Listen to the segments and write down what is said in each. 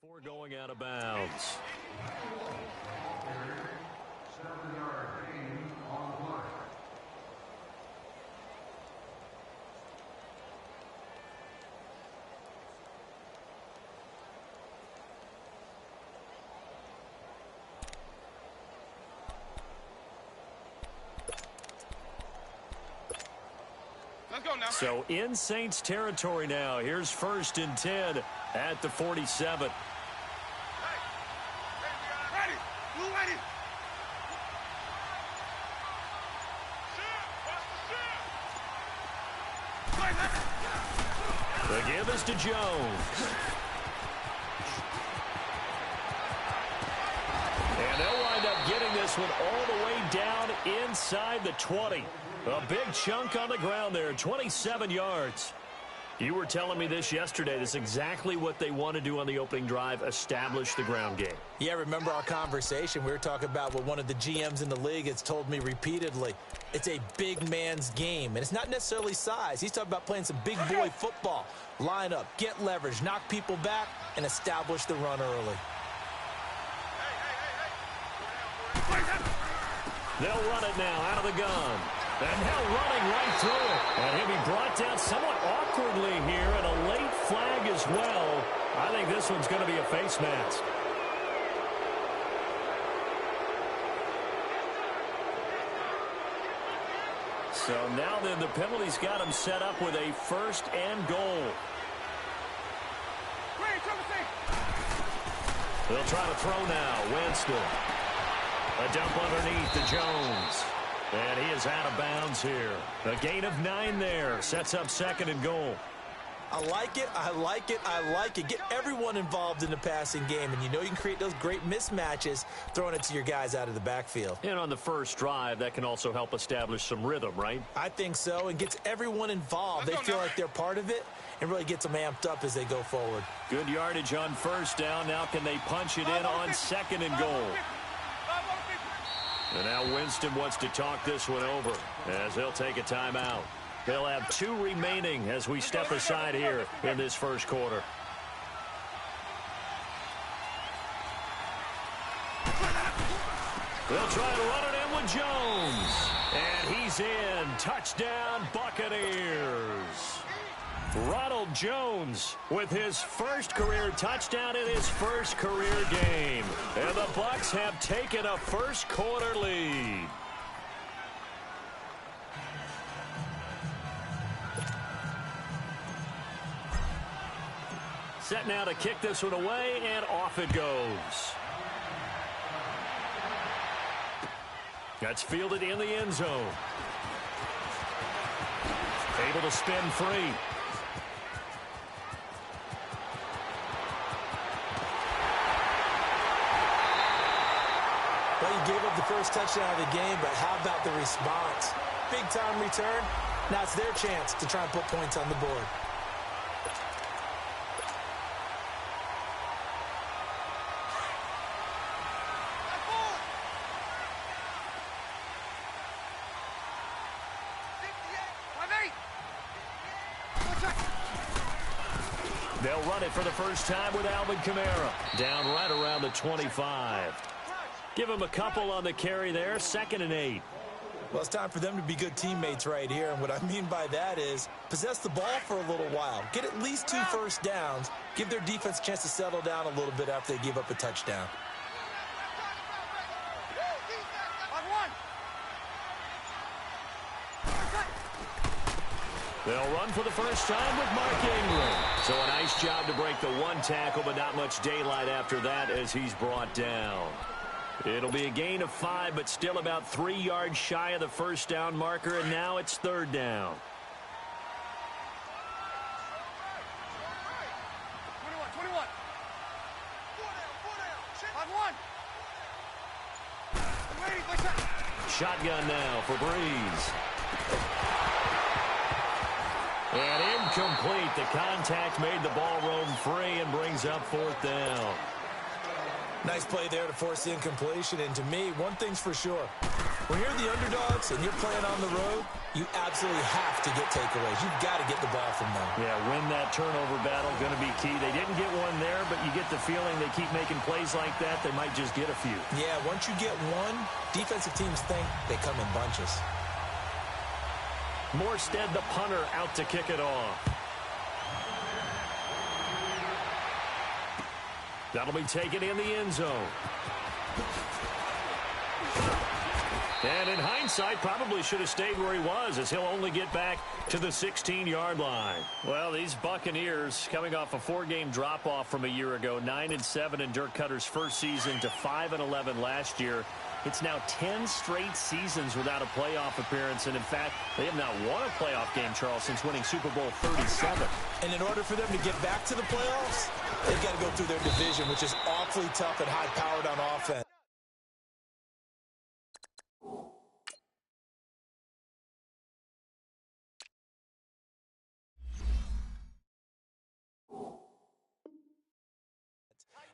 before going out of bounds. 7-yard gain on the play. Let's go now. So in Saints territory now. Here's 1st and 10 at the 47. Ready. Blue ready. The give is to Jones. And they'll wind up getting this one all the way down inside the 20. A big chunk on the ground there, 27 yards. You were telling me this yesterday. This is exactly what they want to do on the opening drive, establish the ground game. Yeah, remember our conversation? We were talking about what one of the GMs in the league has told me repeatedly. It's a big man's game, and it's not necessarily size. He's talking about playing some big boy football. Line up, get leverage, knock people back, and establish the run early. They'll run it now out of the gun. And now running right through it. And he'll be brought down somewhat awkwardly here, and a late flag as well. I think this one's going to be a face mask. So now then the penalty's got him set up with a 1st and goal. They'll try to throw now. Winston. A dump underneath to Jones. And he is out of bounds here. A gain of 9 there. Sets up 2nd and goal. I like it, I like it, I like it. Get everyone involved in the passing game, and you know you can create those great mismatches throwing it to your guys out of the backfield. And on the first drive, that can also help establish some rhythm, right? I think so, and gets everyone involved. They feel like they're part of it, and really gets them amped up as they go forward. Good yardage on 1st down. Now can they punch it in on 2nd and goal? And now Winston wants to talk this one over as he'll take a timeout. They'll have 2 remaining as we step aside here in this first quarter. They'll try to run it in with Jones. And he's in. Touchdown, Buccaneers. Ronald Jones with his first career touchdown in his first career game. And the Bucs have taken a first quarter lead. Set now to kick this one away, and off it goes. That's fielded in the end zone. Able to spin free. Well, you gave up the first touchdown of the game, but how about the response? Big-time return. Now it's their chance to try and put points on the board. They'll run it for the first time with Alvin Kamara. Down right around the 25. Give him a couple on the carry there. 2nd and 8. Well, it's time for them to be good teammates right here. And what I mean by that is possess the ball for a little while. Get at least 2 first downs. Give their defense a chance to settle down a little bit after they give up a touchdown. They'll run for the first time with Mark Ingram. So a nice job to break the 1 tackle, but not much daylight after that as he's brought down. It'll be a gain of 5, but still about 3 yards shy of the first down marker, and now it's 3rd down. 21. 5-1. Shotgun now for Breeze. And incomplete. The contact made the ball roam free and brings up 4th down. Nice play there to force the incompletion. And to me, one thing's for sure. When you're the underdogs and you're playing on the road, you absolutely have to get takeaways. You've got to get the ball from them. Yeah, win that turnover battle, going to be key. They didn't get one there, but you get the feeling they keep making plays like that, they might just get a few. Yeah, once you get one, defensive teams think they come in bunches. Morstead, the punter, out to kick it off. That'll be taken in the end zone. And in hindsight, probably should have stayed where he was, as he'll only get back to the 16-yard line. Well, these Buccaneers coming off a 4-game drop-off from a year ago, 9-7 in Dirk Cutter's first season to 5-11 last year. It's now 10 straight seasons without a playoff appearance, and in fact, they have not won a playoff game, Charles, since winning Super Bowl 37. And in order for them to get back to the playoffs, they've got to go through their division, which is awfully tough and high-powered on offense.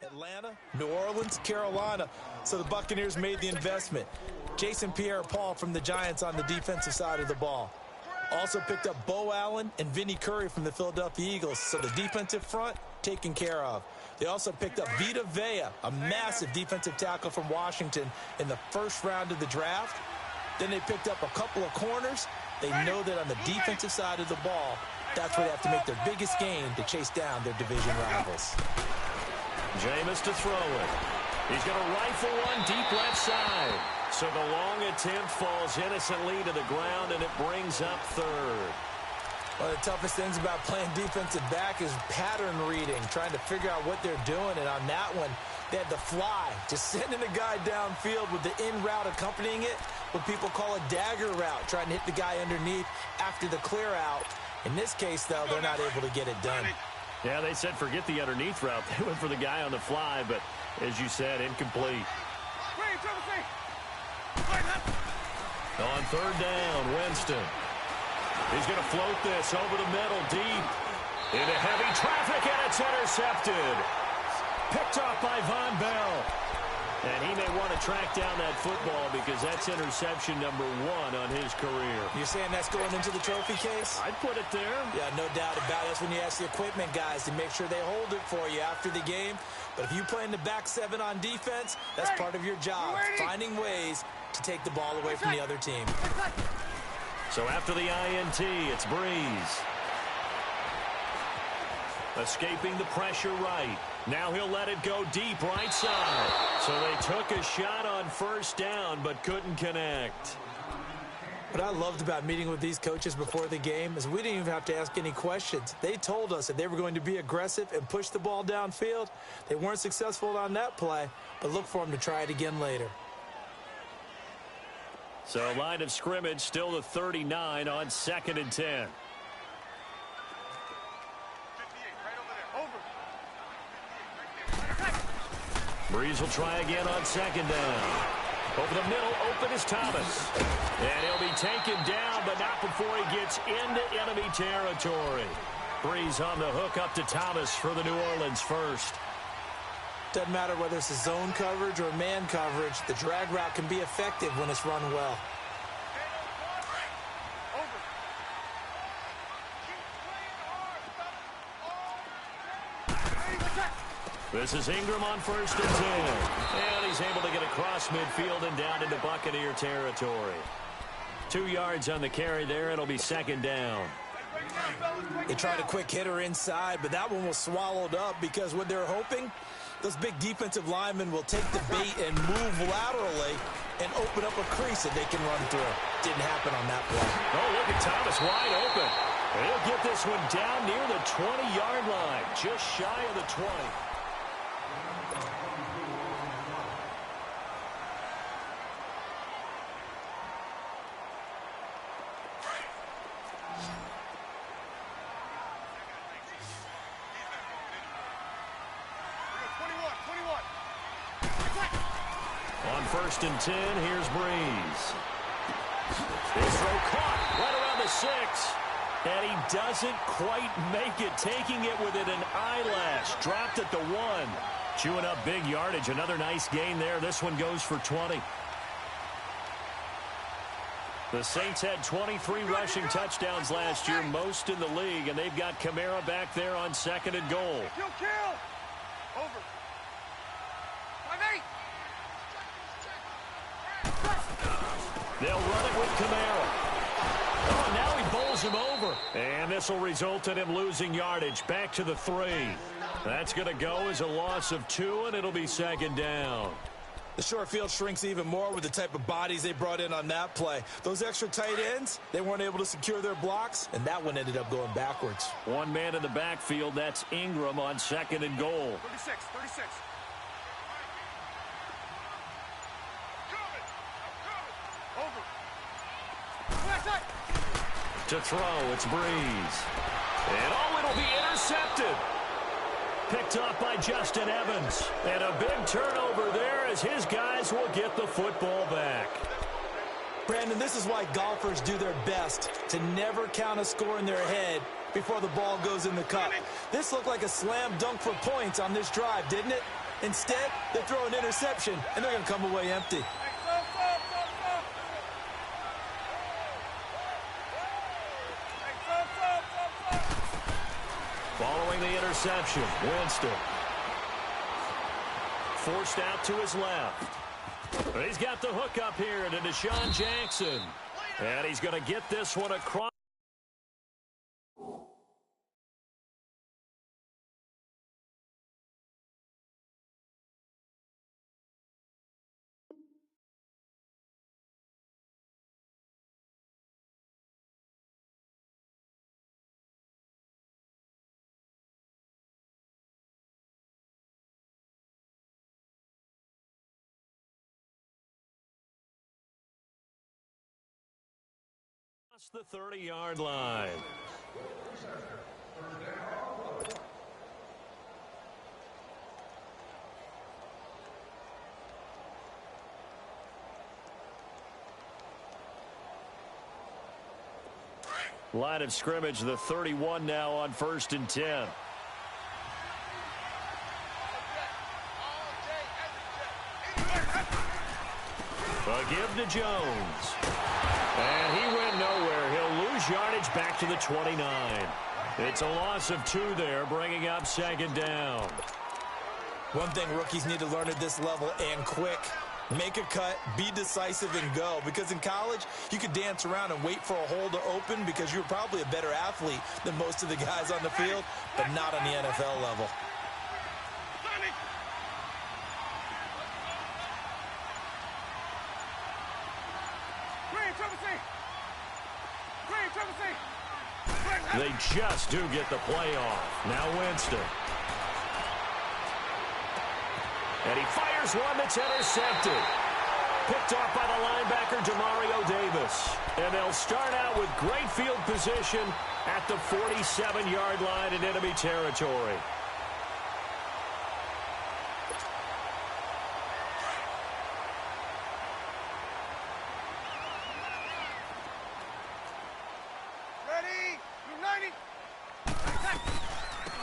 Atlanta, New Orleans, Carolina. So the Buccaneers made the investment. Jason Pierre-Paul from the Giants on the defensive side of the ball. Also picked up Bo Allen and Vinnie Curry from the Philadelphia Eagles. So the defensive front taken care of. They also picked up Vita Vea, a massive defensive tackle from Washington in the first round of the draft. Then they picked up a couple of corners. They know that on the defensive side of the ball, that's where they have to make their biggest gain to chase down their division rivals. Jameis to throw it. He's going to rifle one deep left side. So the long attempt falls innocently to the ground, and it brings up third. One of the toughest things about playing defensive back is pattern reading, trying to figure out what they're doing. And on that one, they had the fly, just sending a guy downfield with the in route accompanying it, what people call a dagger route, trying to hit the guy underneath after the clear out. In this case, though, they're not able to get it done. Yeah, they said forget the underneath route. They went for the guy on the fly, but as you said, incomplete. On third down, Winston. He's going to float this over the middle, deep. Into heavy traffic, and it's intercepted. Picked off by Von Bell. And he may want to track down that football because that's interception number 1 on his career. You're saying that's going into the trophy case? I'd put it there. Yeah, no doubt about it. That's when you ask the equipment guys to make sure they hold it for you after the game. But if you play in the back 7 on defense, that's part of your job, finding ways to take the ball away from the other team. So after the INT, it's Breeze. Escaping the pressure right. Now he'll let it go deep right side. So they took a shot on first down but couldn't connect. What I loved about meeting with these coaches before the game is we didn't even have to ask any questions. They told us that they were going to be aggressive and push the ball downfield. They weren't successful on that play, but look for them to try it again later. So line of scrimmage still the 39 on 2nd and 10. Breeze will try again on 2nd down. Over the middle, open is Thomas. And he'll be taken down, but not before he gets into enemy territory. Breeze on the hook up to Thomas for the New Orleans first. Doesn't matter whether it's a zone coverage or man coverage, the drag route can be effective when it's run well. This is Ingram on 1st and 10. And he's able to get across midfield and down into Buccaneer territory. 2 yards on the carry there. It'll be 2nd down. They tried a quick hitter inside, but that one was swallowed up because what they're hoping, those big defensive linemen will take the bait and move laterally and open up a crease that they can run through. Didn't happen on that play. Oh, look at Thomas wide open. And he'll get this one down near the 20-yard line, just shy of the 20. On 1st and 10, here's Breeze. His throw caught right around the 6. And he doesn't quite make it, taking it within an eyelash. Dropped at the 1. Chewing up big yardage. Another nice gain there. This one goes for 20. The Saints had 23 rushing touchdowns last year, most in the league, and they've got Kamara back there on 2nd and goal. Kill. Over. 5-8. They'll run it with Kamara. Oh, now he bowls him over. And this will result in him losing yardage. Back to the 3. That's going to go as a loss of 2, and it'll be 2nd down. The short field shrinks even more with the type of bodies they brought in on that play. Those extra tight ends, they weren't able to secure their blocks, and that one ended up going backwards. One man in the backfield, that's Ingram on 2nd and goal. 36. Over. To throw, it's Breeze. And it'll be intercepted. Picked off by Justin Evans. And a big turnover there as his guys will get the football back. Brandon, this is why golfers do their best to never count a score in their head before the ball goes in the cup. This looked like a slam dunk for points on this drive, didn't it? Instead, they throw an interception, and they're going to come away empty. Following the interception, Winston. Forced out to his left. He's got the hook up here to Deshaun Jackson. And he's going to get this one across. The 30-yard line. Line of scrimmage, the 31 now on 1st and 10. A give to Jones. And he went nowhere. He'll lose yardage back to the 29. It's a loss of 2 there, bringing up 2nd down. One thing rookies need to learn at this level, and quick. Make a cut, be decisive, and go. Because in college, you could dance around and wait for a hole to open because you're probably a better athlete than most of the guys on the field, but not on the NFL level. They just do get the play off. Now Winston. And he fires one that's intercepted. Picked off by the linebacker, Demario Davis. And they'll start out with great field position at the 47-yard line in enemy territory.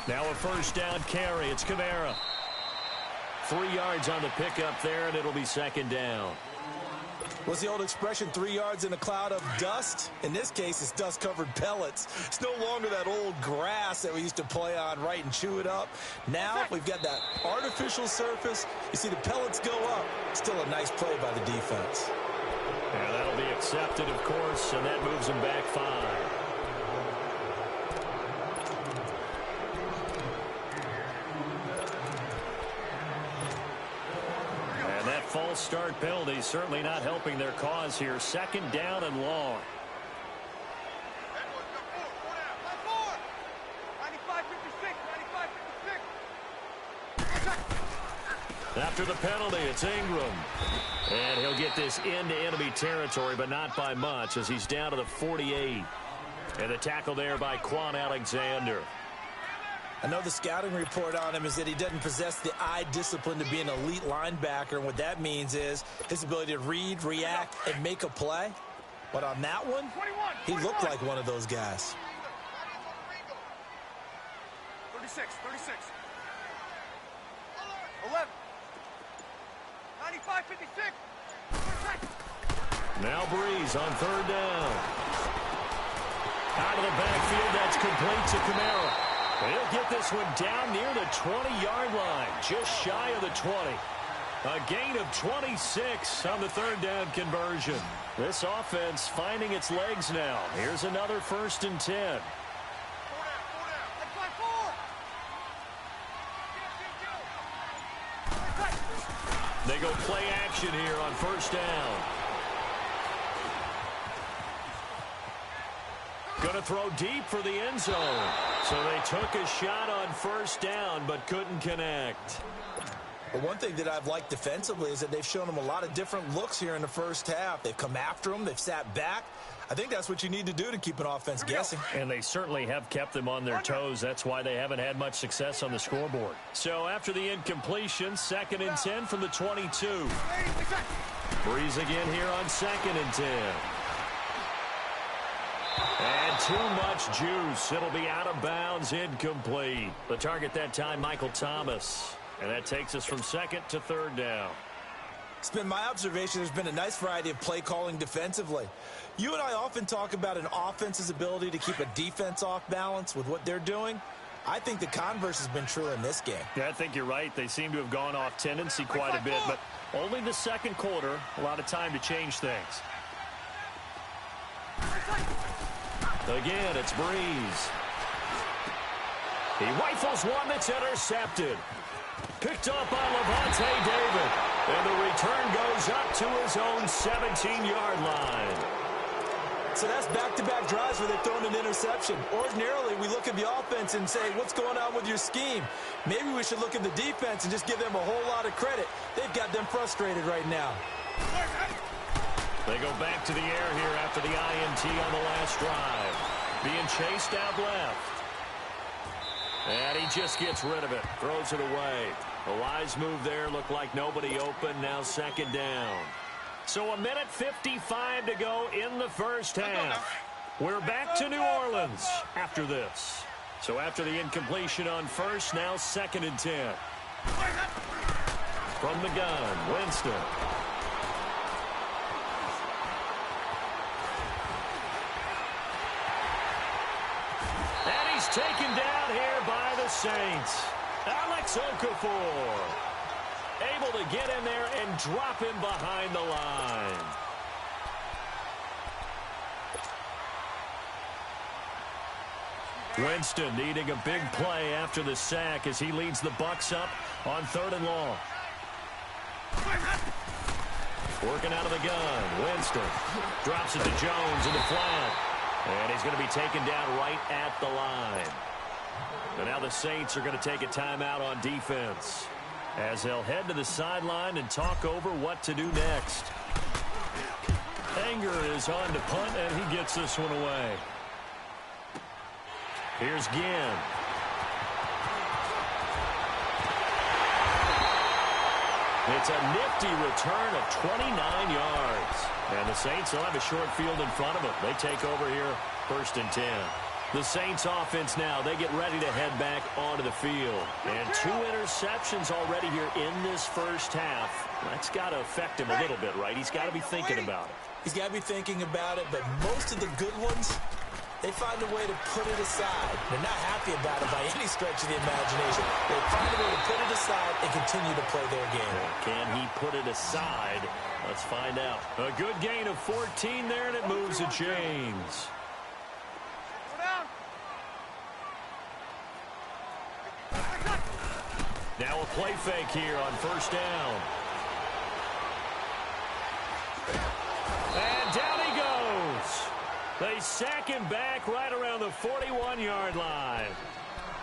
Now a 1st down carry. It's Kamara. 3 yards on the pickup there, and it'll be 2nd down. What's the old expression, 3 yards in a cloud of dust? In this case, it's dust-covered pellets. It's no longer that old grass that we used to play on, right, and chew it up. Now we've got that artificial surface. You see the pellets go up. Still a nice play by the defense. Yeah, that'll be accepted, of course, and that moves them back 5. False start penalty certainly not helping their cause here. 2nd down and long. After the penalty, it's Ingram. And he'll get this into enemy territory, but not by much as he's down to the 48. And the tackle there by Quan Alexander. I know the scouting report on him is that he doesn't possess the eye discipline to be an elite linebacker, and what that means is his ability to read, react, and make a play. But on that one, he looked like one of those guys. 36. 11. 95-56. Now Breeze on third down. Out of the backfield, that's complete to Kamara. He'll get this one down near the 20-yard line, just shy of the 20. A gain of 26 on the third down conversion. This offense finding its legs now. Here's another 1st and 10. They go play action here on 1st down. Going to throw deep for the end zone. So they took a shot on 1st down but couldn't connect. But one thing that I've liked defensively is that they've shown them a lot of different looks here in the first half. They've come after them. They've sat back. I think that's what you need to do to keep an offense guessing. And they certainly have kept them on their toes. That's why they haven't had much success on the scoreboard. So after the incompletion, 2nd and 10 from the 22. Breeze again here on 2nd and 10. And too much juice. It'll be out of bounds, incomplete. The target that time, Michael Thomas. And that takes us from 2nd to 3rd down. It's been my observation there's been a nice variety of play calling defensively. You and I often talk about an offense's ability to keep a defense off balance with what they're doing. I think the converse has been true in this game. Yeah, I think you're right. They seem to have gone off tendency quite a bit, but only the 2nd quarter, a lot of time to change things. Again, it's Breeze. He rifles one that's intercepted. Picked up by Levante David. And the return goes up to his own 17-yard line. So that's back-to-back drives where they're throwing an interception. Ordinarily, we look at the offense and say, what's going on with your scheme? Maybe we should look at the defense and just give them a whole lot of credit. They've got them frustrated right now. They go back to the air here after the INT on the last drive. Being chased out left. And he just gets rid of it. Throws it away. A wise move there. Looked like nobody open. Now 2nd down. So 1:55 to go in the first half. We're back to New Orleans after this. So after the incompletion on 1st, now 2nd and 10. From the gun, Winston. And he's taken down here by the Saints. Alex Okafor able to get in there and drop him behind the line. Winston needing a big play after the sack as he leads the Bucs up on 3rd and long. Working out of the gun. Winston drops it to Jones in the flat. And he's going to be taken down right at the line. And now the Saints are going to take a timeout on defense as they'll head to the sideline and talk over what to do next. Anger is on to punt, and he gets this one away. Here's Ginn. It's a nifty return of 29 yards. And the Saints will have a short field in front of them. They take over here 1st and 10. The Saints offense now, they get ready to head back onto the field. And 2 interceptions already here in this first half. That's got to affect him a little bit, right? He's got to be thinking about it. He's got to be thinking about it, but most of the good ones, they find a way to put it aside. They're not happy about it by any stretch of the imagination. They find a way to put it aside and continue to play their game. Can he put it aside? Let's find out. A good gain of 14 there, and it moves the chains. Now a play fake here on 1st down. And down he goes. They sack him back right around the 41-yard line.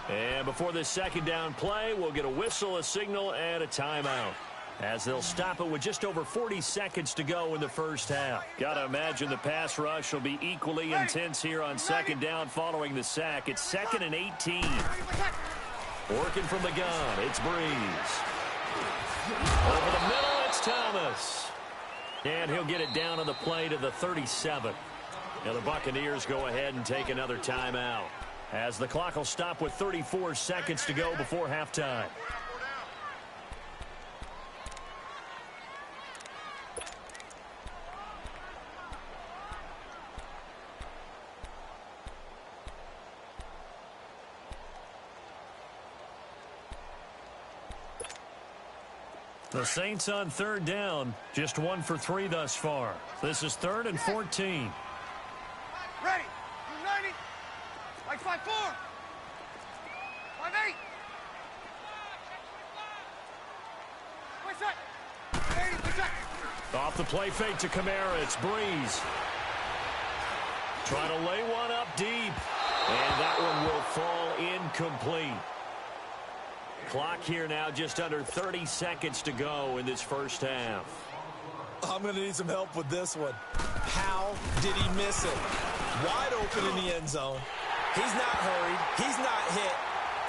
And before this 2nd down play, we'll get a whistle, a signal, and a timeout, as they'll stop it with just over 40 seconds to go in the first half. Got to imagine the pass rush will be equally intense here on 2nd down following the sack. It's 2nd and 18. Working from the gun, it's Breeze. Over the middle, it's Thomas. And he'll get it down on the play to the 37. Now the Buccaneers go ahead and take another timeout, as the clock will stop with 34 seconds to go before halftime. The Saints on third down, just 1 for 3 thus far. This is 3rd and 14. Ready. 290. Like 5-4. 5-8. What's that? 80. What's that? Off the play fake to Kamara, it's Breeze. Trying to lay one up deep. And that one will fall incomplete. Clock here now, just under 30 seconds to go in this first half. I'm going to need some help with this one. How did he miss it? Wide open in the end zone. He's not hurried. He's not hit.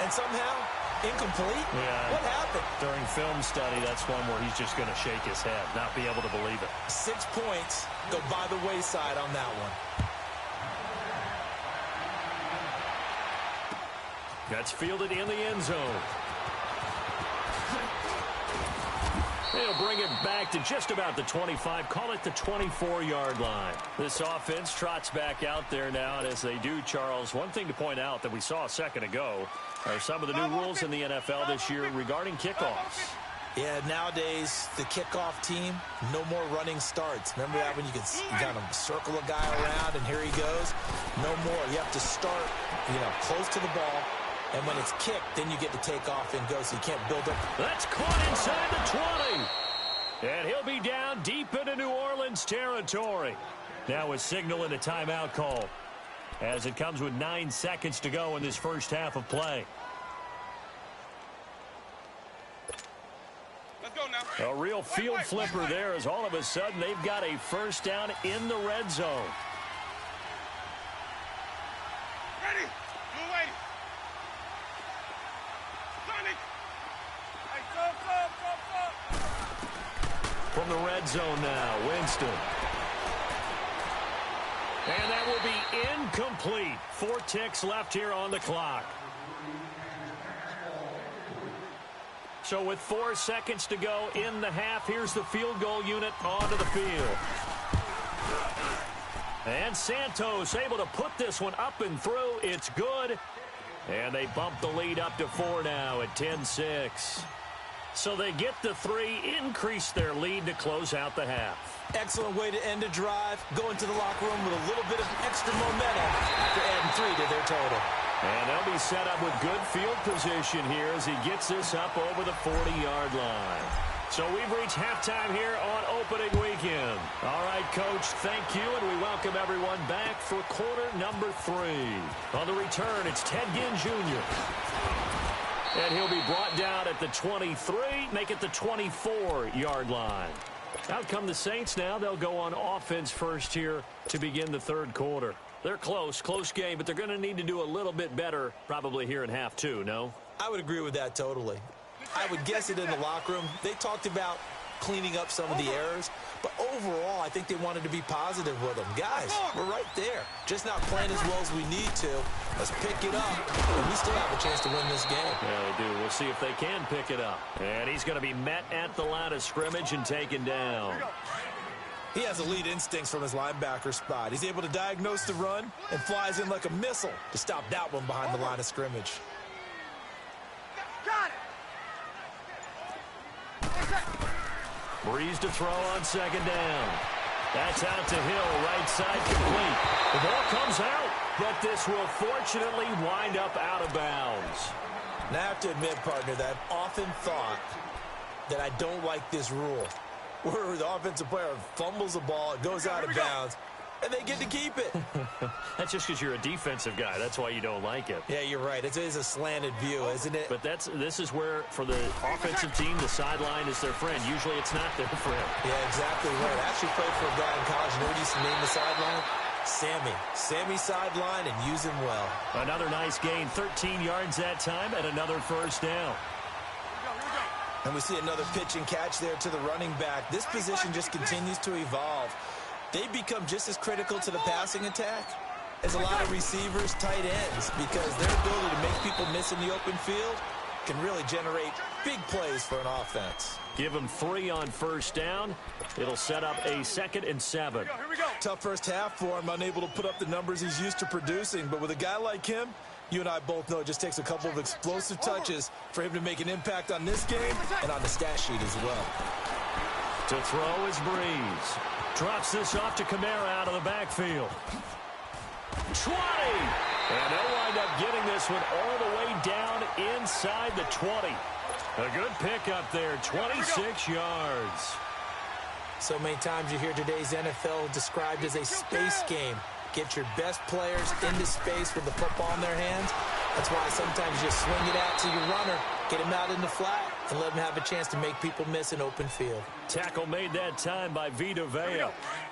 And somehow, incomplete? Yeah. What happened? During film study, that's one where he's just going to shake his head, not be able to believe it. 6 points go by the wayside on that one. That's fielded in the end zone. They'll bring it back to just about the 25, call it the 24-yard line. This offense trots back out there now, and as they do, Charles, one thing to point out that we saw a second ago are some of the new rules in the NFL this year regarding kickoffs. Yeah, nowadays, the kickoff team, no more running starts. Remember that when you kind of circle a guy around and here he goes? No more. You have to start, close to the ball. And when it's kicked, then you get to take off and go, so you can't build up. That's caught inside the 20. And he'll be down deep into New Orleans territory. Now a signal and a timeout call as it comes with 9 seconds to go in this first half of play. Let's go now. A real field flipper there as all of a sudden they've got a first down in the red zone. Ready. Move away. From the red zone now, Winston. And that will be incomplete. 4 ticks left here on the clock. So with 4 seconds to go in the half, here's the field goal unit onto the field. And Santos able to put this one up and through. It's good. And they bump the lead up to 4 now at 10-6. So they get the 3, increase their lead to close out the half. Excellent way to end a drive. Go into the locker room with a little bit of extra momentum after adding 3 to their total. And they'll be set up with good field position here as he gets this up over the 40-yard line. So we've reached halftime here on opening weekend. All right, Coach, thank you, and we welcome everyone back for quarter number 3. On the return, it's Ted Ginn Jr. And he'll be brought down at the 23, make it the 24-yard line. Out come the Saints now. They'll go on offense first here to begin the third quarter. They're close game, but they're going to need to do a little bit better probably here in half 2, no? I would agree with that totally. I would guess it in the locker room. They talked about cleaning up some of the errors, but overall, I think they wanted to be positive with them. Guys, we're right there. Just not playing as well as we need to. Let's pick it up, and we still have a chance to win this game. Yeah, they do. We'll see if they can pick it up. And he's going to be met at the line of scrimmage and taken down. He has elite instincts from his linebacker spot. He's able to diagnose the run and flies in like a missile to stop that one behind the line of scrimmage. Got it. Breeze to throw on second down. That's out to Hill, right side complete. The ball comes out, but this will fortunately wind up out of bounds. Now, I have to admit, partner, that I've often thought that I don't like this rule, where the offensive player fumbles the ball, it goes out of bounds, and they get to keep it. That's just because you're a defensive guy. That's why you don't like it. Yeah, you're right. It is a slanted view, isn't it? But this is where, for the offensive team, the sideline is their friend. Usually it's not their friend. Yeah, exactly right. I actually played for a guy in college. You know what he used to name the sideline? Sammy. Sammy sideline, and use him well. Another nice gain, 13 yards that time, and another first down. And we see another pitch and catch there to the running back. This position just continues to evolve. They become just as critical to the passing attack as a lot of receivers, tight ends, because their ability to make people miss in the open field can really generate big plays for an offense. Give him 3 on first down. It'll set up a 2nd and 7. Here we go. Tough first half for him, unable to put up the numbers he's used to producing. But with a guy like him, You and I both know it just takes a couple of explosive touches for him to make an impact on this game and on the stat sheet as well. To throw is Breeze. Drops this off to Kamara out of the backfield. 20! And they'll wind up getting this one all the way down inside the 20. A good pickup there, 26 yards. So many times you hear today's NFL described as a space game. Get your best players into space with the football in their hands. That's why sometimes you just swing it out to your runner, get him out in the flat, and let him have a chance to make people miss an open field. Tackle made that time by Vita Vea.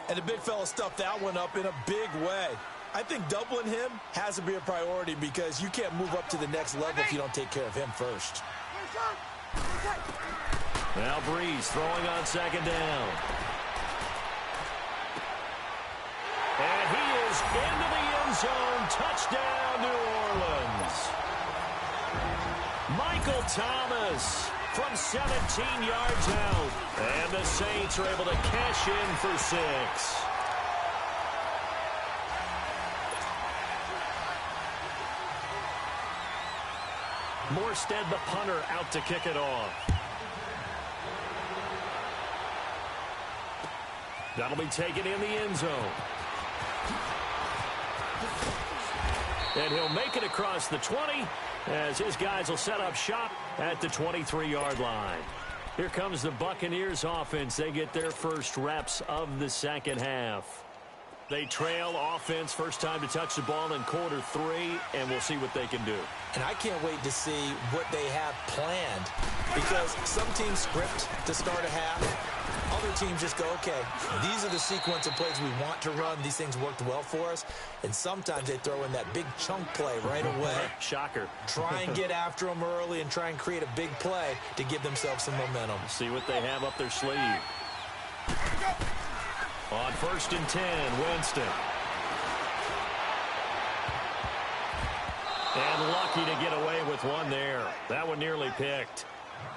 And the big fella stuffed that one up in a big way. I think doubling him has to be a priority because you can't move up to the next level if you don't take care of him first. Now Breeze throwing on second down. And he is into the end zone. Touchdown, New Orleans. Michael Thomas from 17 yards out. And the Saints are able to cash in for 6. Morstead, the punter, out to kick it off. That'll be taken in the end zone. And he'll make it across the 20 as his guys will set up shop at the 23-yard line. Here comes the Buccaneers offense. They get their first reps of the second half. They trail offense, first time to touch the ball in quarter 3, and we'll see what they can do. And I can't wait to see what they have planned because some teams script to start a half. Other teams just go, okay, these are the sequence of plays we want to run. These things worked well for us. And sometimes they throw in that big chunk play right away. Shocker. Try and get after them early and try and create a big play to give themselves some momentum. See what they have up their sleeve. On 1st and 10, Winston. And lucky to get away with one there. That one nearly picked.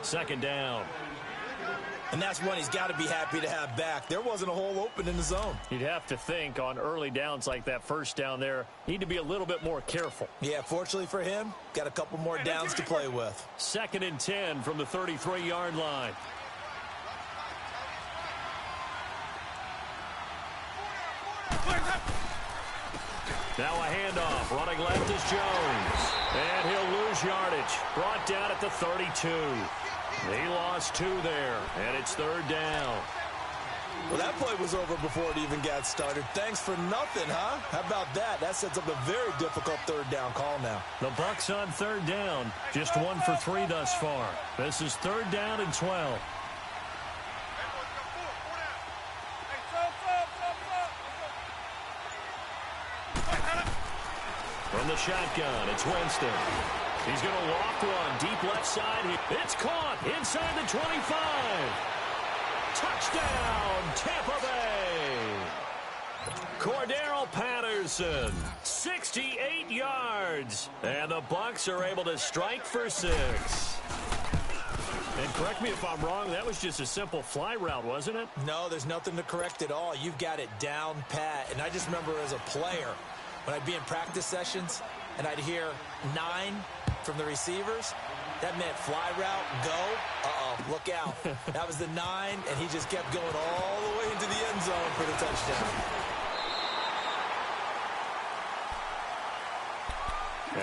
Second down. And that's one he's got to be happy to have back. There wasn't a hole open in the zone. You'd have to think on early downs like that first down there, need to be a little bit more careful. Yeah, fortunately for him, got a couple more downs to play with. 2nd and 10 from the 33-yard line. Now a handoff. Running left is Jones. And he'll lose yardage. Brought down at the 32. He lost 2 there, and it's 3rd down. Well, that play was over before it even got started. Thanks for nothing, huh? How about that? That sets up a very difficult 3rd down call now. The Bucs on 3rd down. Just 1 for 3 thus far. This is 3rd down and 12. From the shotgun, it's Winston. He's going to loft one deep left side. It's caught inside the 25. Touchdown, Tampa Bay. Cordero Patterson, 68 yards. And the Bucs are able to strike for 6. And correct me if I'm wrong, that was just a simple fly route, wasn't it? No, there's nothing to correct at all. You've got it down pat. And I just remember as a player, when I'd be in practice sessions and I'd hear 9 from the receivers, that meant fly route, go. Uh-oh, look out. That was the 9, and he just kept going all the way into the end zone for the touchdown.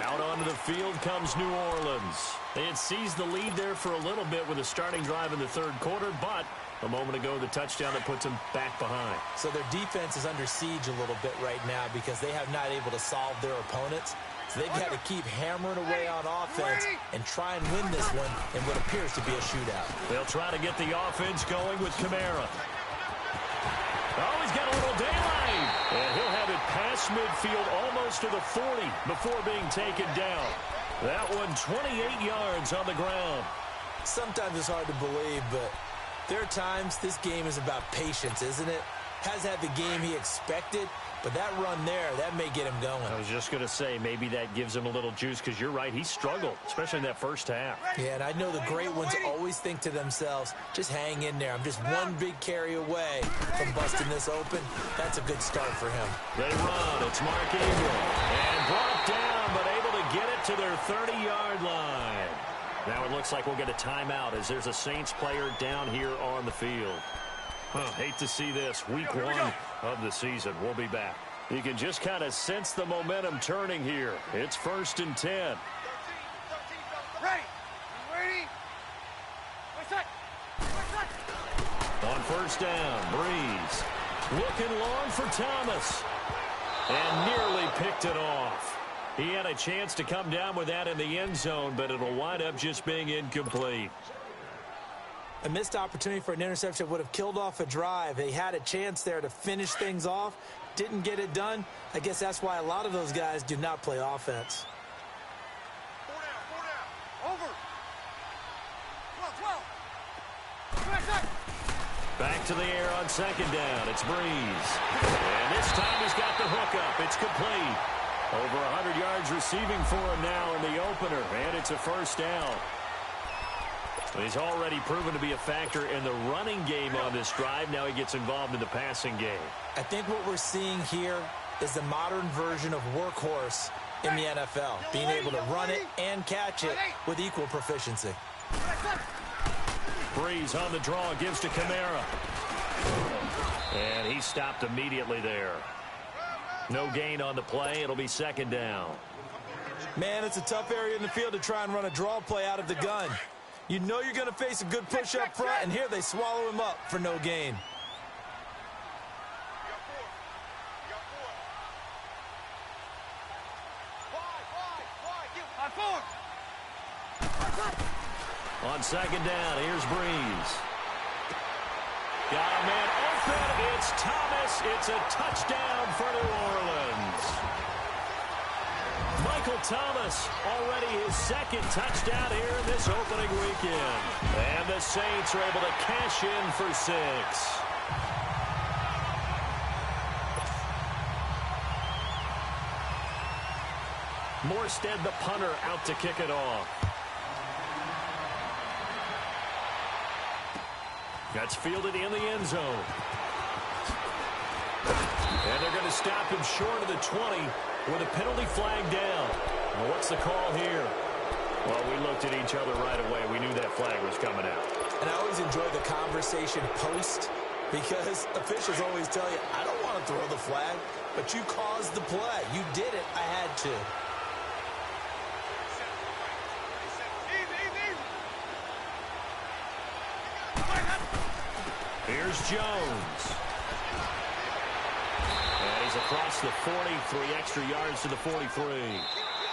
Out onto the field comes New Orleans. They had seized the lead there for a little bit with a starting drive in the 3rd quarter, but a moment ago, the touchdown that puts them back behind. So their defense is under siege a little bit right now because they have not able to solve their opponents. So they've got to keep hammering away on offense and try and win this one in what appears to be a shootout. They'll try to get the offense going with Kamara. Oh, he's got a little daylight. And he'll have it past midfield almost to the 40 before being taken down. That one 28 yards on the ground. Sometimes it's hard to believe, but there are times this game is about patience, isn't it? Has had the game he expected, but that run there, that may get him going. I was just going to say, maybe that gives him a little juice because you're right, he struggled, especially in that first half. Yeah, and I know the great ones always think to themselves, just hang in there. I'm just one big carry away from busting this open. That's a good start for him. They run. It's Mark Ingram. And brought down, but able to get it to their 30-yard line. Now it looks like we'll get a timeout as there's a Saints player down here on the field. Hate to see this. Week 1 of the season. We'll be back. You can just kind of sense the momentum turning here. It's 1st and 10. Ready. Ready. On 1st down, Breeze. Looking long for Thomas. And nearly picked it off. He had a chance to come down with that in the end zone, but it'll wind up just being incomplete. A missed opportunity for an interception would have killed off a drive. They had a chance there to finish things off. Didn't get it done. I guess that's why a lot of those guys do not play offense. 4 down. Over. 12. Back to the air on 2nd down. It's Breeze. And this time he's got the hookup. It's complete. Over 100 yards receiving for him now in the opener. And it's a 1st down. He's already proven to be a factor in the running game on this drive. Now he gets involved in the passing game. I think what we're seeing here is the modern version of workhorse in the NFL. Being able to run it and catch it with equal proficiency. Breeze on the draw, gives to Kamara. And he stopped immediately there. No gain on the play. It'll be 2nd down. Man, it's a tough area in the field to try and run a draw play out of the gun. You know you're going to face a good push up front, and here they swallow him up for no gain. On 2nd down, here's Breeze. Got a man open. It's Thomas. It's a touchdown for New Orleans. Michael Thomas, already his 2nd touchdown here in this opening weekend. And the Saints are able to cash in for 6. Morstead, the punter, out to kick it off. That's fielded in the end zone. And they're going to stop him short of the 20 with a penalty flag down. Well, what's the call here? Well, we looked at each other right away. We knew that flag was coming out. And I always enjoy the conversation post because officials always tell you, I don't want to throw the flag, but you caused the play. You did it. I had to. Here's Jones. And he's across the 40, 3 extra yards to the 43.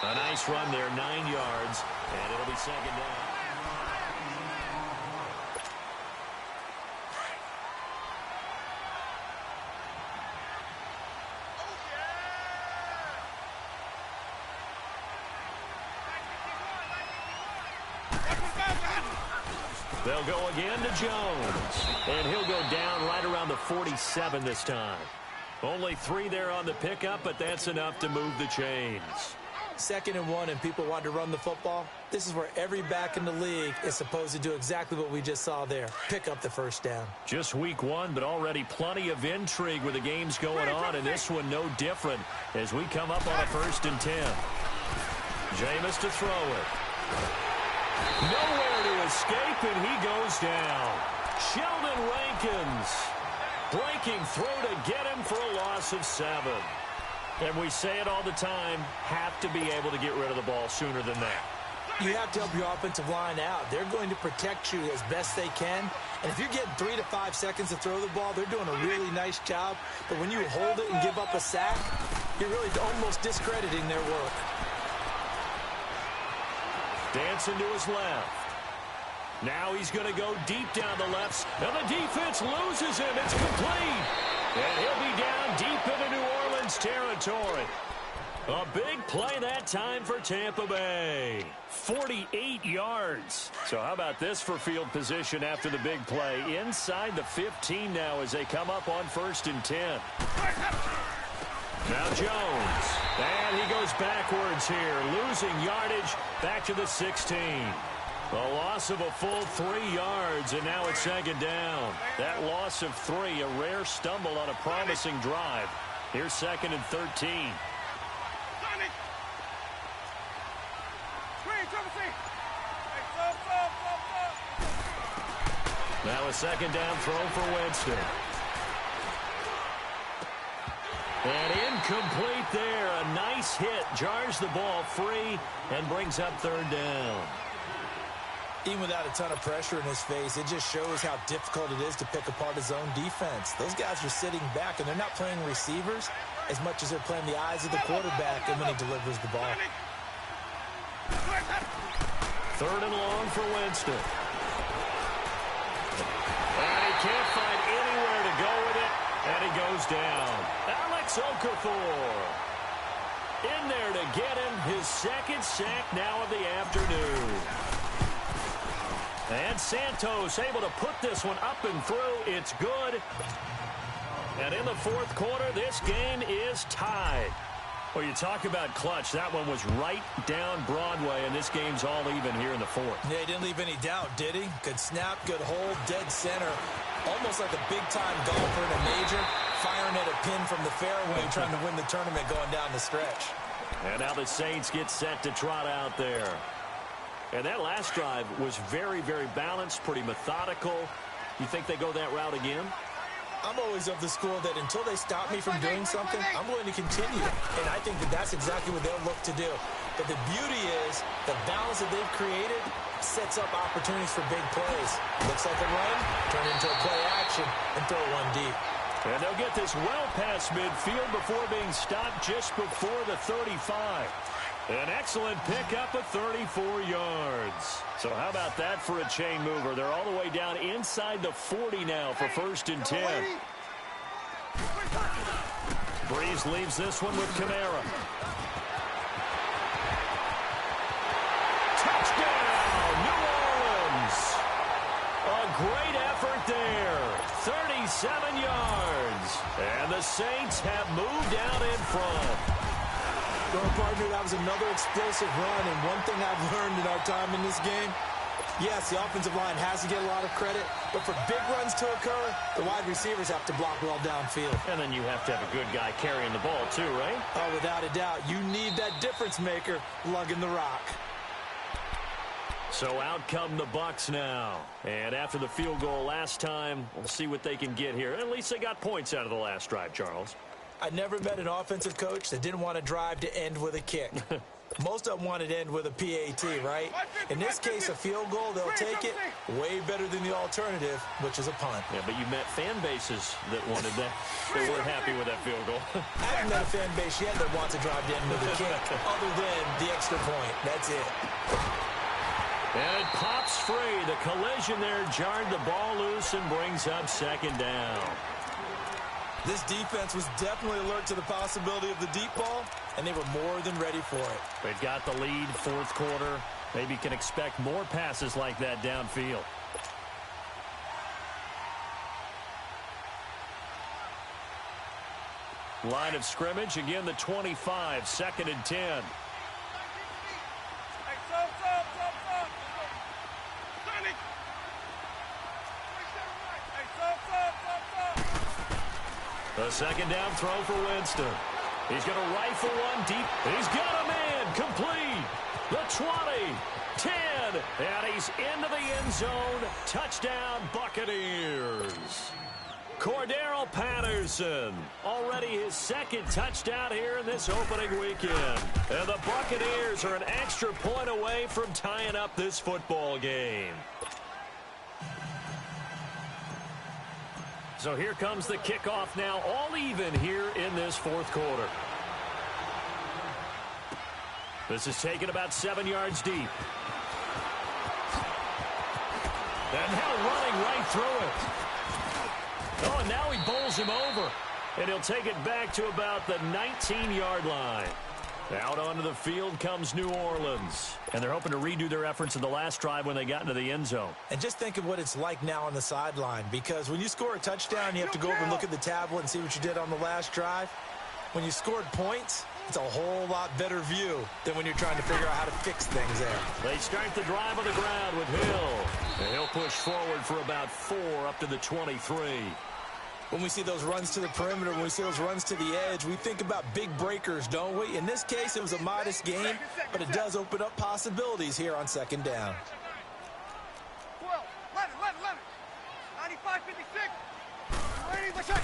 A nice run there, 9 yards, and it'll be 2nd down. They'll go again to Jones. And he'll go down right around the 47 this time. Only 3 there on the pickup, but that's enough to move the chains. 2nd and 1, and people want to run the football. This is where every back in the league is supposed to do exactly what we just saw there. Pick up the 1st down. Just week 1, but already plenty of intrigue with the games going on, and this one no different as we come up on a 1st and 10. Jameis to throw it. Nowhere to escape, and he goes down. Sheldon Rankins breaking through to get him for a loss of 7. And we say it all the time, have to be able to get rid of the ball sooner than that. You have to help your offensive line out. They're going to protect you as best they can. And if you're getting 3 to 5 seconds to throw the ball, they're doing a really nice job. But when you hold it and give up a sack, you're really almost discrediting their work. Dancing to his left. Now he's going to go deep down the left, and the defense loses him. It's complete. And he'll be down deep into New Orleans territory. A big play that time for Tampa Bay. 48 yards. So how about this for field position after the big play? Inside the 15 now as they come up on 1st and 10. Now Jones. And he goes backwards here, losing yardage back to the 16. A loss of a full 3 yards, and now it's 2nd down. That loss of 3, a rare stumble on a promising drive. Here's 2nd and 13. Now a second down throw for Winston. And incomplete there. A nice hit. Jars the ball free and brings up third down. Even without a ton of pressure in his face, it just shows how difficult it is to pick apart his own defense. Those guys are sitting back, and they're not playing receivers as much as they're playing the eyes of the quarterback and when he delivers the ball. Third and long for Winston. And he can't find anywhere to go with it, and he goes down. Alex Okafor in there to get him his second sack now of the afternoon. And Santos able to put this one up and through. It's good. And in the fourth quarter, this game is tied. Well, you talk about clutch. That one was right down Broadway, and this game's all even here in the fourth. Yeah, he didn't leave any doubt, did he? Good snap, good hold, dead center. Almost like a big-time golfer in a major, firing at a pin from the fairway, trying to win the tournament going down the stretch. And now the Saints get set to trot out there. And that last drive was very, very balanced, pretty methodical. You think they go that route again? I'm always of the school that until they stop me from doing something, I'm going to continue. And I think that that's exactly what they'll look to do. But the beauty is the balance that they've created sets up opportunities for big plays. Looks like a run, turn into a play action, and throw one deep. And they'll get this well past midfield before being stopped just before the 35. An excellent pickup of 34 yards. So how about that for a chain mover? They're all the way down inside the 40 now for first and 10. Breeze leaves this one with Kamara. Touchdown, New Orleans. A great effort there. 37 yards. And the Saints have moved out in front. Well, partner, that was another explosive run, and one thing I've learned in our time in this game, yes, the offensive line has to get a lot of credit, but for big runs to occur, the wide receivers have to block well downfield. And then you have to have a good guy carrying the ball too, right? Oh, without a doubt. You need that difference maker lugging the rock. So out come the Bucs now. And after the field goal last time, we'll see what they can get here. At least they got points out of the last drive, Charles. I never met an offensive coach that didn't want to drive to end with a kick. Most of them wanted to end with a PAT, right? In this case, a field goal, they'll take it way better than the alternative, which is a punt. Yeah, but you met fan bases that wanted that. They weren't happy with that field goal. I haven't met a fan base yet that wants to drive to end with a kick, other than the extra point. That's it. And it pops free. The collision there jarred the ball loose and brings up second down. This defense was definitely alert to the possibility of the deep ball, and they were more than ready for it. They've got the lead, fourth quarter. Maybe can expect more passes like that downfield. Line of scrimmage, again the 25, second and 10. A second down throw for Winston. He's going to rifle one deep. He's got a man complete. The 20, 10, and he's into the end zone. Touchdown, Buccaneers. Cordero Patterson, already his second touchdown here in this opening weekend. And the Buccaneers are an extra point away from tying up this football game. So here comes the kickoff now, all even here in this fourth quarter. This is taken about 7 yards deep. And now running right through it. Oh, and now he bowls him over. And he'll take it back to about the 19-yard line. Out onto the field comes New Orleans. And they're hoping to redo their efforts in the last drive when they got into the end zone. And just think of what it's like now on the sideline. Because when you score a touchdown, you have to go over and look at the tablet and see what you did on the last drive. When you scored points, it's a whole lot better view than when you're trying to figure out how to fix things there. They start the drive on the ground with Hill. And he'll push forward for about 4 up to the 23. When we see those runs to the perimeter, when we see those runs to the edge, we think about big breakers, don't we? In this case, it was a modest gain, but it does open up possibilities here on second down. 12, 11, 95, 56. Ready, let's check.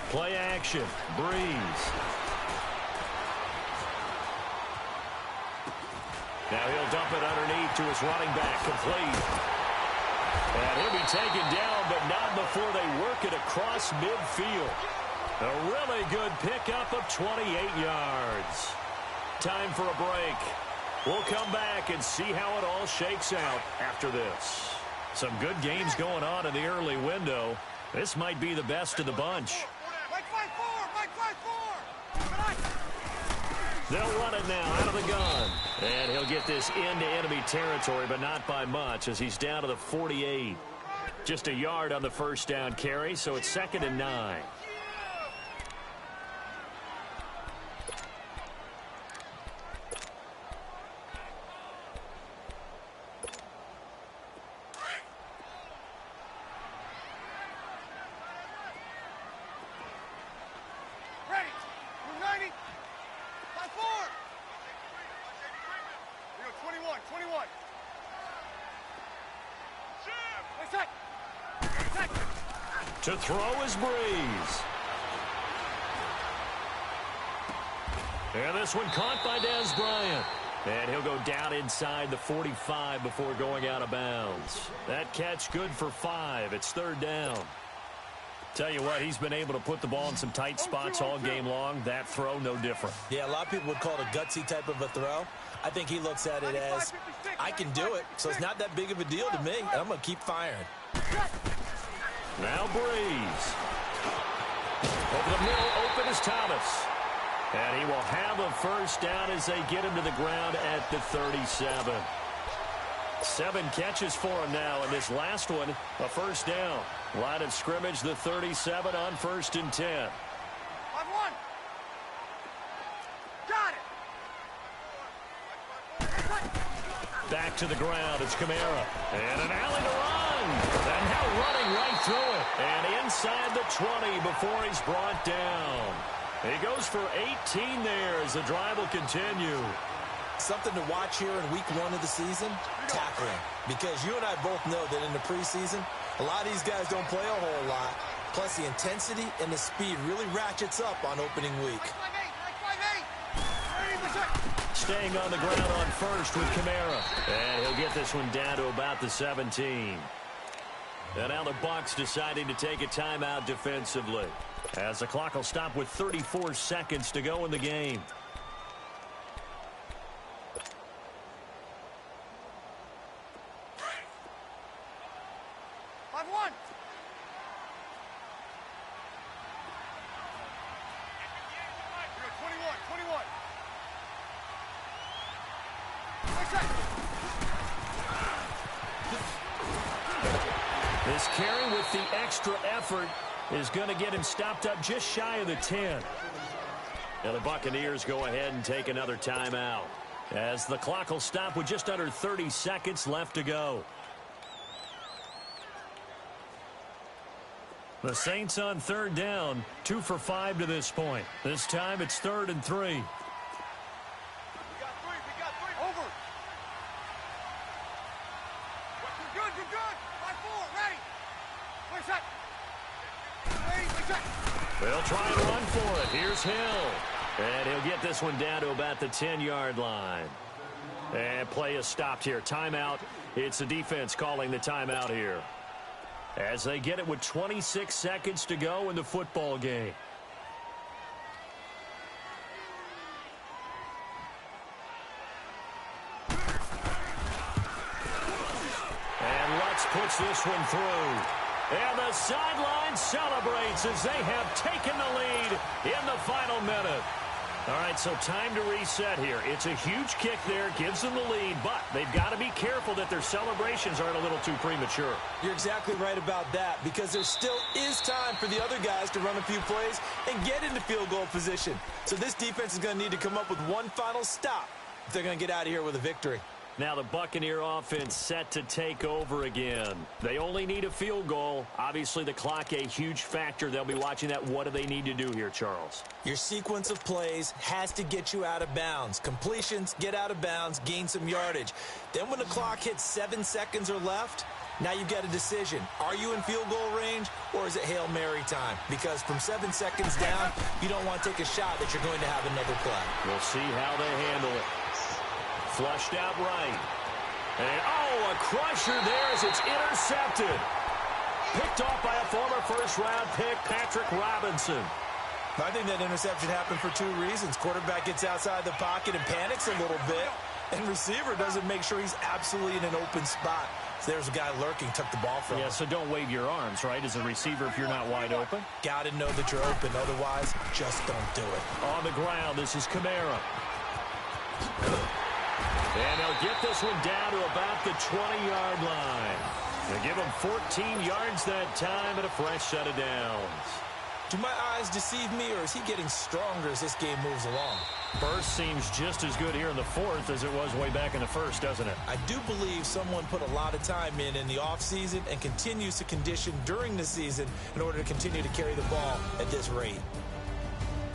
Play action. Breeze. Now he'll dump it underneath to his running back. Complete. And he'll be taken down, but not before they work it across midfield. A really good pickup of 28 yards. Time for a break. We'll come back and see how it all shakes out after this. Some good games going on in the early window. This might be the best of the bunch. Mike 5-4, Mike 5-4. They'll run it now out of the gun. And he'll get this into enemy territory, but not by much as he's down to the 48. Just a yard on the first down carry, so it's 2nd and 9. Ready. 90. 5-4. 21, 21. Let's check. To throw is Breeze. And this one caught by Des Bryant. And he'll go down inside the 45 before going out of bounds. That catch good for 5. It's 3rd down. Tell you what, he's been able to put the ball in some tight spots all game long. That throw, no different. Yeah, a lot of people would call it a gutsy type of a throw. I think he looks at it as, I can do it, so it's not that big of a deal to me, and I'm going to keep firing. Now Breeze. Over the middle, open is Thomas. And he will have a first down as they get him to the ground at the 37. 7 catches for him now, and this last one, a first down. Line of scrimmage, the 37 on 1st and 10. 5-1. Got it. Back to the ground, it's Kamara. And an alley to run. And now running right through it. And inside the 20 before he's brought down. He goes for 18 there as the drive will continue. Something to watch here in week 1 of the season, tackling. Because you and I both know that in the preseason, a lot of these guys don't play a whole lot. Plus, the intensity and the speed really ratchets up on opening week. Staying on the ground on first with Kamara. And he'll get this one down to about the 17. And now the Bucs deciding to take a timeout defensively, as the clock will stop with 34 seconds to go in the game. This carry with the extra effort is going to get him stopped up just shy of the 10. Now the Buccaneers go ahead and take another timeout, as the clock will stop with just under 30 seconds left to go. The Saints on 3rd down, 2 for 5 to this point. This time it's 3rd and 3. We got 3. Over. You're good. 5-4, ready. Play set. Ready, play set. They'll try and run for it. Here's Hill. And he'll get this one down to about the 10-yard line. And play is stopped here. Timeout. It's the defense calling the timeout here, as they get it with 26 seconds to go in the football game. And Lutz puts this one through. And the sideline celebrates as they have taken the lead in the final minute. All right, so time to reset here. It's a huge kick there, gives them the lead, but they've got to be careful that their celebrations aren't a little too premature. You're exactly right about that, because there still is time for the other guys to run a few plays and get into field goal position. So this defense is going to need to come up with one final stop if they're going to get out of here with a victory. Now the Buccaneer offense set to take over again. They only need a field goal. Obviously, the clock a huge factor. They'll be watching that. What do they need to do here, Charles? Your sequence of plays has to get you out of bounds. Completions, get out of bounds, gain some yardage. Then when the clock hits 7 seconds or left, now you've got a decision. Are you in field goal range, or is it Hail Mary time? Because from 7 seconds down, you don't want to take a shot that you're going to have another play. We'll see how they handle it. Flushed out right. And, oh, a crusher there as it's intercepted. Picked off by a former first-round pick, Patrick Robinson. I think that interception happened for 2 reasons. Quarterback gets outside the pocket and panics a little bit, and receiver doesn't make sure he's absolutely in an open spot. So there's a guy lurking, took the ball from him. Yeah, so don't wave your arms, right, as a receiver if you're not wide open. Got to know that you're open. Otherwise, just don't do it. On the ground, this is Kamara. And they'll get this one down to about the 20-yard line. They give him 14 yards that time and a fresh set of downs. Do my eyes deceive me, or is he getting stronger as this game moves along? Burst seems just as good here in the fourth as it was way back in the first, doesn't it? I do believe someone put a lot of time in the offseason and continues to condition during the season in order to continue to carry the ball at this rate.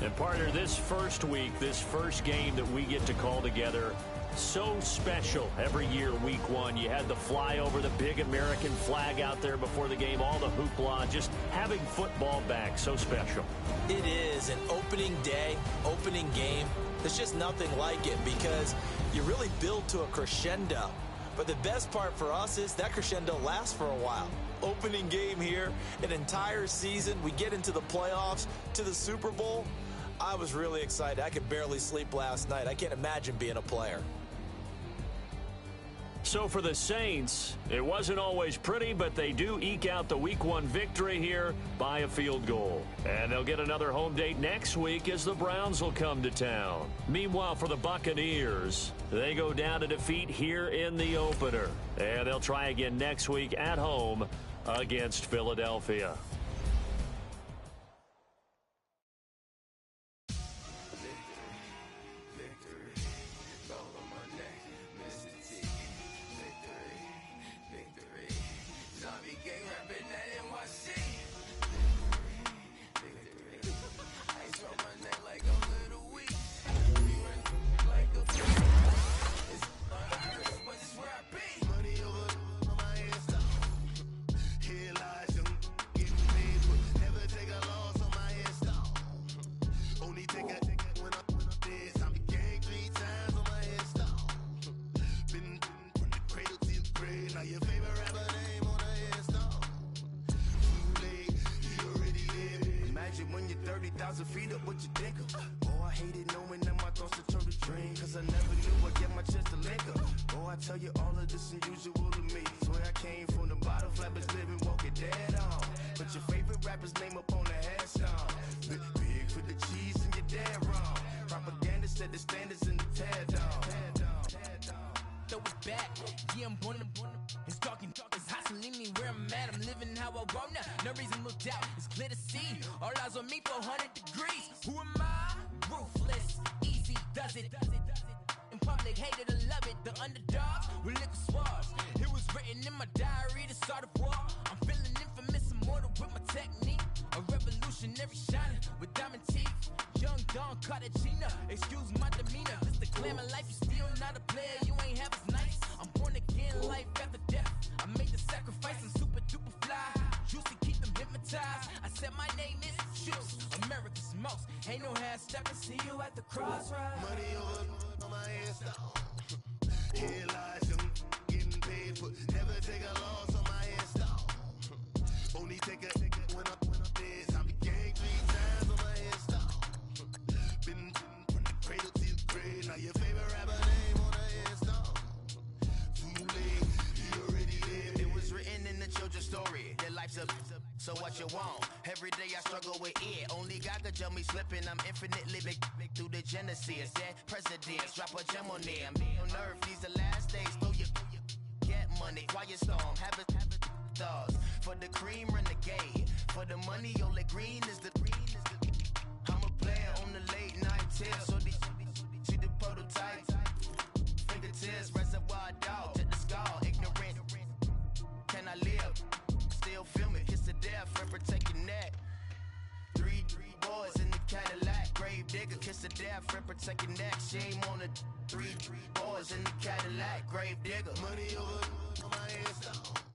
And partner, this first week, this first game that we get to call together, so special every year, week one. You had the flyover, the big American flag out there before the game, all the hoopla, just having football back, so special. It is an opening day, opening game. There's just nothing like it because you really build to a crescendo. But the best part for us is that crescendo lasts for a while. Opening game here, an entire season. We get into the playoffs, to the Super Bowl. I was really excited. I could barely sleep last night. I can't imagine being a player. So for the Saints, it wasn't always pretty, but they do eke out the week one victory here by a field goal. And they'll get another home date next week as the Browns will come to town. Meanwhile, for the Buccaneers, they go down to defeat here in the opener. And they'll try again next week at home against Philadelphia. Feet up, what you think of? Oh, I hated knowing that my thoughts would turn to dream. Cause I never knew I'd get my chance to link up. Oh, I tell you all of this unusual to me. Swear I came from the bottom, flappers living, walking dead on. Put your favorite rapper's name up on the headstone. Big for the cheese and you're dead wrong. Propaganda set the standards in the TED dog. Throw it back, yeah, I'm born to it's talking, it's hustling me where I'm at. I'm living how I want now. No reason to look out, it's clear to see. All eyes on me for 100 degrees. Who am I? Ruthless, easy, does it. In public, hated or love it. The underdogs with liquor swabs. It was written in my diary to start a war. I'm feeling infamous, immortal with my technique. A revolutionary shining with diamond teeth. Young Don Cartagena, excuse my demeanor. This the glamour life, you still not a player. You ain't half as nice. I'm born again, life after death. I made the sacrifice, I'm super duper fly. Used to keep them hypnotized. I said my name is Juice, America's most. Ain't no half stepping, see you at the crossroads. Money over on my headstone. Here lies young, getting paid for. Never take a loss on my headstone. Only take a when I'm dead. I be gang 3 times on my headstone. Been from the cradle to the grave. Now your favorite rapper name on the headstone. Too late, you already lived. It was written in the children's story. Their life's up, so what you want? Every day I struggle with it. Only God could jump me slipping. I'm infinitely big through the genesis. Dead presidents, drop a gem on them. On earth, these the last days. Throw your get money, quiet storm. Have it thoughts. For the cream, renegade. For the money, only green is the. I'm a player on the late night tips. So these see the prototype. Fingertips, reservoir digger. Kiss the death friend, protect your neck. Shame on the three boys in the Cadillac. Grave digger. Money over on my headstone.